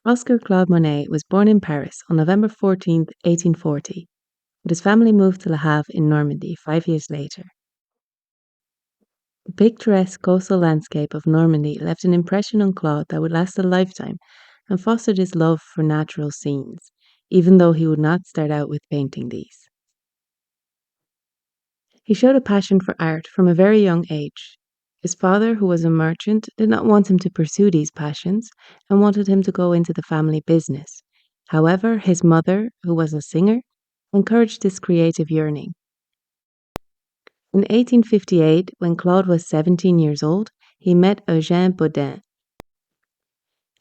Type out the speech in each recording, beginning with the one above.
Oscar Claude Monet was born in Paris on November 14, 1840, but his family moved to Le Havre in Normandy 5 years later. The picturesque coastal landscape of Normandy left an impression on Claude that would last a lifetime and fostered his love for natural scenes, even though he would not start out with painting these. He showed a passion for art from a very young age. His father, who was a merchant, did not want him to pursue these passions and wanted him to go into the family business. However, his mother, who was a singer, encouraged this creative yearning. In 1858, when Claude was 17 years old, he met Eugène Bodin,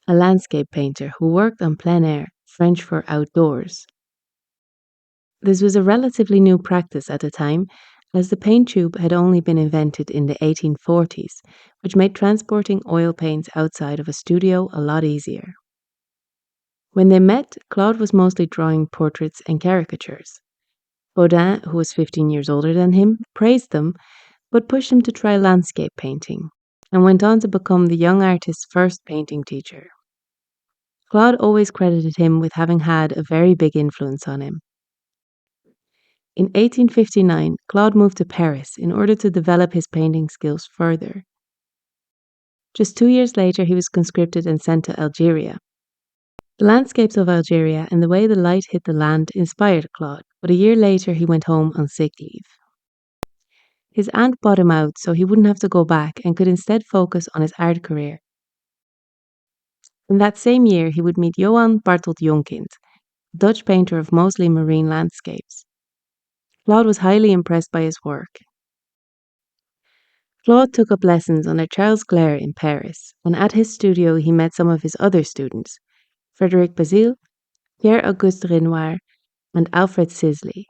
a landscape painter who worked on plein air, French for outdoors. This was a relatively new practice at the time, as the paint tube had only been invented in the 1840s, which made transporting oil paints outside of a studio a lot easier. When they met, Claude was mostly drawing portraits and caricatures. Bodin, who was 15 years older than him, praised them, but pushed him to try landscape painting, and went on to become the young artist's first painting teacher. Claude always credited him with having had a very big influence on him. In 1859, Claude moved to Paris in order to develop his painting skills further. Just 2 years later, he was conscripted and sent to Algeria. The landscapes of Algeria and the way the light hit the land inspired Claude, but a year later he went home on sick leave. His aunt bought him out so he wouldn't have to go back and could instead focus on his art career. In that same year, he would meet Johan Bartelt Jonkind, a Dutch painter of mostly marine landscapes. Claude was highly impressed by his work. Claude took up lessons under Charles Clair in Paris, and at his studio he met some of his other students, Frédéric Bazille, Pierre-Auguste Renoir, and Alfred Sisley.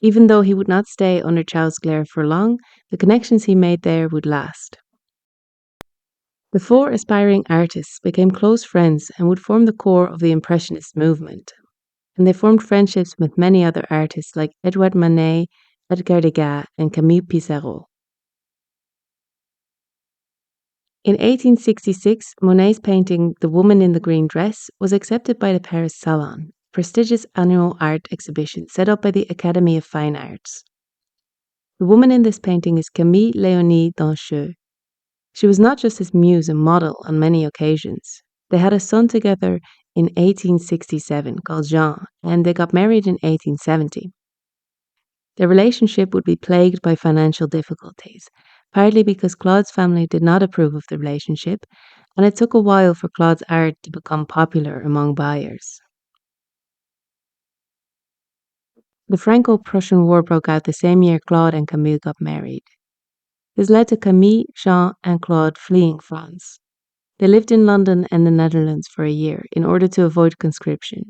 Even though he would not stay under Charles Clair for long, the connections he made there would last. The four aspiring artists became close friends and would form the core of the Impressionist movement, and they formed friendships with many other artists like Edouard Manet, Edgar Degas, and Camille Pissarro. In 1866, Monet's painting The Woman in the Green Dress was accepted by the Paris Salon, a prestigious annual art exhibition set up by the Academy of Fine Arts. The woman in this painting is Camille Léonie Dancheux. She was not just his muse and model on many occasions. They had a son together in 1867 called Jean, and they got married in 1870. Their relationship would be plagued by financial difficulties, partly because Claude's family did not approve of the relationship, and it took a while for Claude's art to become popular among buyers. The Franco-Prussian War broke out the same year Claude and Camille got married. This led to Camille, Jean, and Claude fleeing France. They lived in London and the Netherlands for a year in order to avoid conscription.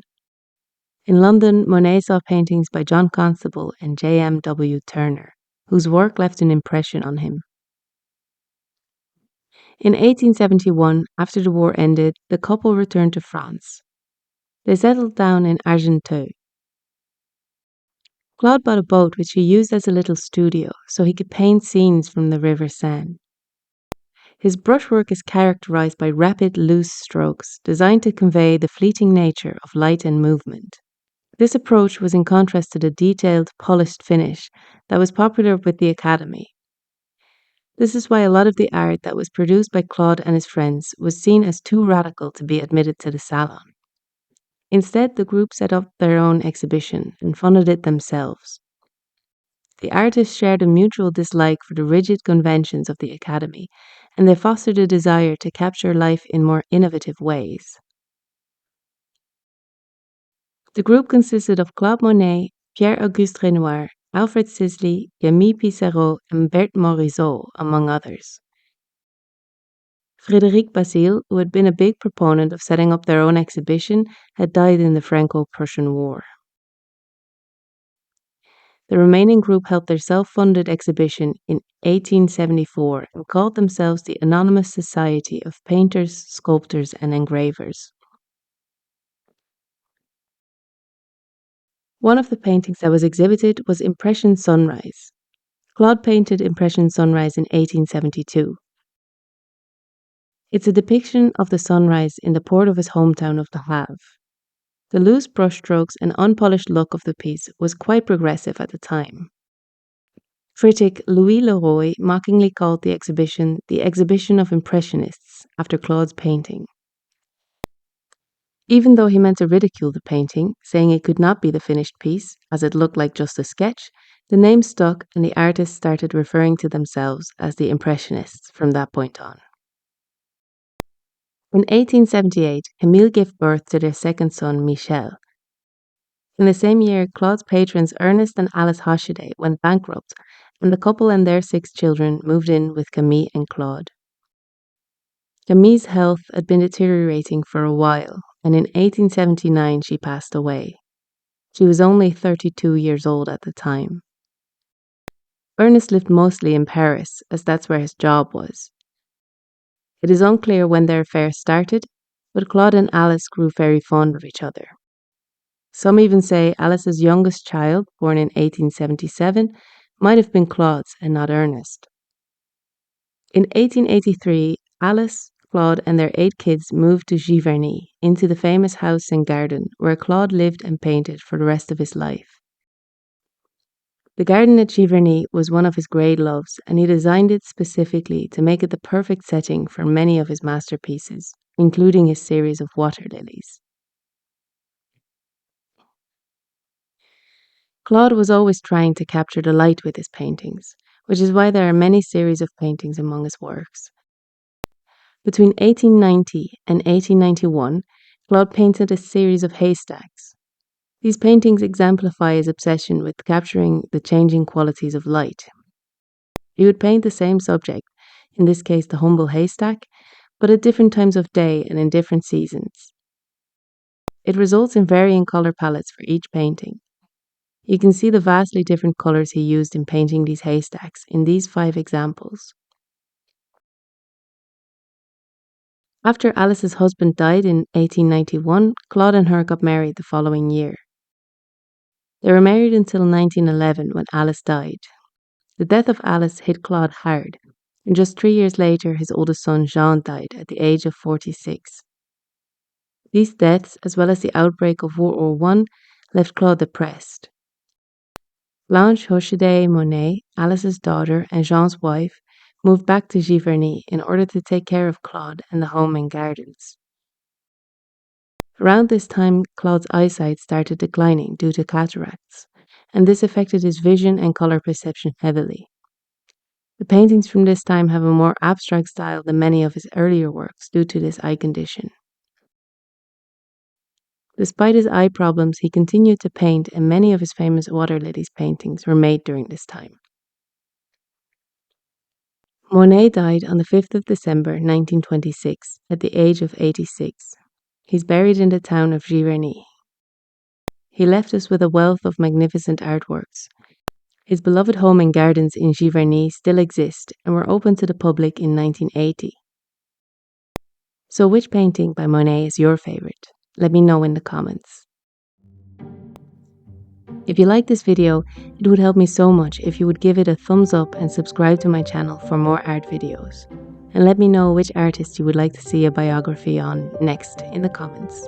In London, Monet saw paintings by John Constable and J.M.W. Turner, whose work left an impression on him. In 1871, after the war ended, the couple returned to France. They settled down in Argenteuil. Claude bought a boat which he used as a little studio so he could paint scenes from the River Seine. His brushwork is characterized by rapid, loose strokes designed to convey the fleeting nature of light and movement. This approach was in contrast to the detailed, polished finish that was popular with the Academy. This is why a lot of the art that was produced by Claude and his friends was seen as too radical to be admitted to the Salon. Instead, the group set up their own exhibition and funded it themselves. The artists shared a mutual dislike for the rigid conventions of the Academy, and they fostered a desire to capture life in more innovative ways. The group consisted of Claude Monet, Pierre-Auguste Renoir, Alfred Sisley, Camille Pissarro, and Berthe Morisot, among others. Frédéric Bazille, who had been a big proponent of setting up their own exhibition, had died in the Franco-Prussian War. The remaining group held their self-funded exhibition in 1874 and called themselves the Anonymous Society of Painters, Sculptors, and Engravers. One of the paintings that was exhibited was Impression Sunrise. Claude painted Impression Sunrise in 1872. It's a depiction of the sunrise in the port of his hometown of The Havre. The loose brushstrokes and unpolished look of the piece was quite progressive at the time. Critic Louis Leroy mockingly called the exhibition of Impressionists after Claude's painting. Even though he meant to ridicule the painting, saying it could not be the finished piece, as it looked like just a sketch, the name stuck and the artists started referring to themselves as the Impressionists from that point on. In 1878, Émile gave birth to their second son, Michel. In the same year, Claude's patrons Ernest and Alice Hochet went bankrupt, and the couple and their 6 children moved in with Camille and Claude. Camille's health had been deteriorating for a while, and in 1879 she passed away. She was only 32 years old at the time. Ernest lived mostly in Paris, as that's where his job was. It is unclear when their affair started, but Claude and Alice grew very fond of each other. Some even say Alice's youngest child, born in 1877, might have been Claude's and not Ernest. In 1883, Alice, Claude and their 8 kids moved to Giverny, into the famous house and garden where Claude lived and painted for the rest of his life. The garden at Giverny was one of his great loves, and he designed it specifically to make it the perfect setting for many of his masterpieces, including his series of water lilies. Claude was always trying to capture the light with his paintings, which is why there are many series of paintings among his works. Between 1890 and 1891, Claude painted a series of haystacks. These paintings exemplify his obsession with capturing the changing qualities of light. He would paint the same subject, in this case the humble haystack, but at different times of day and in different seasons. It results in varying color palettes for each painting. You can see the vastly different colors he used in painting these haystacks in these 5 examples. After Alice's husband died in 1891, Claude and her got married the following year. They were married until 1911 when Alice died. The death of Alice hit Claude hard, and just 3 years later his oldest son Jean died at the age of 46. These deaths, as well as the outbreak of World War I, left Claude depressed. Blanche Hochet Monet, Alice's daughter and Jean's wife, moved back to Giverny in order to take care of Claude and the home and gardens. Around this time, Claude's eyesight started declining due to cataracts, and this affected his vision and color perception heavily. The paintings from this time have a more abstract style than many of his earlier works due to this eye condition. Despite his eye problems, he continued to paint, and many of his famous water lilies paintings were made during this time. Monet died on the 5th of December 1926 at the age of 86. He's buried in the town of Giverny. He left us with a wealth of magnificent artworks. His beloved home and gardens in Giverny still exist and were opened to the public in 1980. So which painting by Monet is your favorite? Let me know in the comments. If you like this video, it would help me so much if you would give it a thumbs up and subscribe to my channel for more art videos. And let me know which artist you would like to see a biography on next in the comments.